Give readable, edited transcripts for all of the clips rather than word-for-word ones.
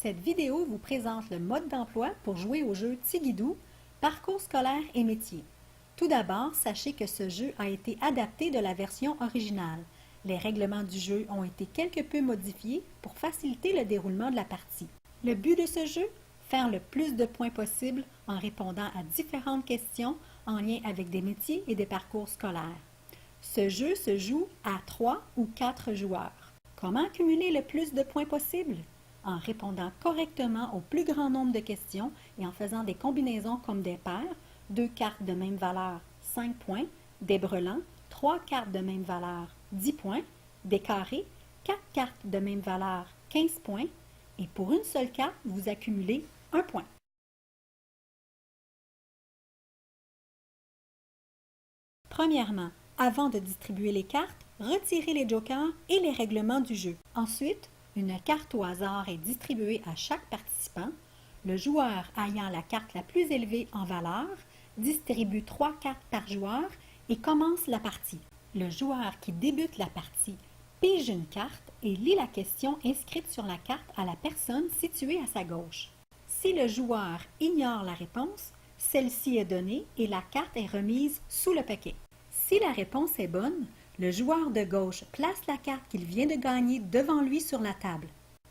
Cette vidéo vous présente le mode d'emploi pour jouer au jeu Tigidou, parcours scolaire et métiers. Tout d'abord, sachez que ce jeu a été adapté de la version originale. Les règlements du jeu ont été quelque peu modifiés pour faciliter le déroulement de la partie. Le but de ce jeu? Faire le plus de points possible en répondant à différentes questions en lien avec des métiers et des parcours scolaires. Ce jeu se joue à 3 ou 4 joueurs. Comment accumuler le plus de points possible? En répondant correctement au plus grand nombre de questions et en faisant des combinaisons comme des paires, 2 cartes de même valeur, 5 points, des brelans, 3 cartes de même valeur, 10 points, des carrés, 4 cartes de même valeur, 15 points, et pour une seule carte, vous accumulez 1 point. Premièrement, avant de distribuer les cartes, retirez les jokers et les règlements du jeu. Ensuite, une carte au hasard est distribuée à chaque participant. Le joueur ayant la carte la plus élevée en valeur distribue 3 cartes par joueur et commence la partie. Le joueur qui débute la partie pige une carte et lit la question inscrite sur la carte à la personne située à sa gauche. Si le joueur ignore la réponse, celle-ci est donnée et la carte est remise sous le paquet. Si la réponse est bonne, le joueur de gauche place la carte qu'il vient de gagner devant lui sur la table.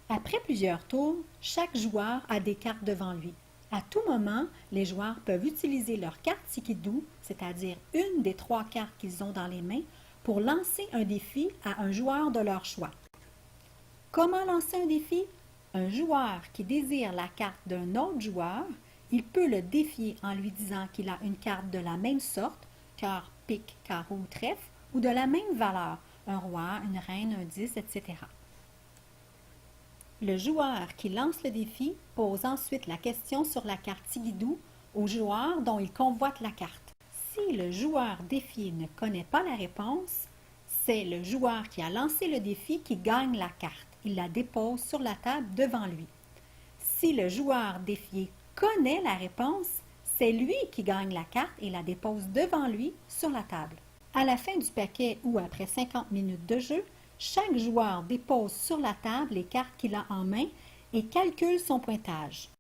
Après plusieurs tours, chaque joueur a des cartes devant lui. À tout moment, les joueurs peuvent utiliser leur carte Tigidou, c'est-à-dire une des 3 cartes qu'ils ont dans les mains, pour lancer un défi à un joueur de leur choix. Comment lancer un défi? Un joueur qui désire la carte d'un autre joueur, il peut le défier en lui disant qu'il a une carte de la même sorte, cœur, pique, carreau ou trèfle, ou de la même valeur, un roi, une reine, un 10, etc. Le joueur qui lance le défi pose ensuite la question sur la carte Tigidou au joueur dont il convoite la carte. Si le joueur défié ne connaît pas la réponse, c'est le joueur qui a lancé le défi qui gagne la carte. Il la dépose sur la table devant lui. Si le joueur défié connaît la réponse, c'est lui qui gagne la carte et la dépose devant lui sur la table. À la fin du paquet ou après 50 minutes de jeu, chaque joueur dépose sur la table les cartes qu'il a en main et calcule son pointage.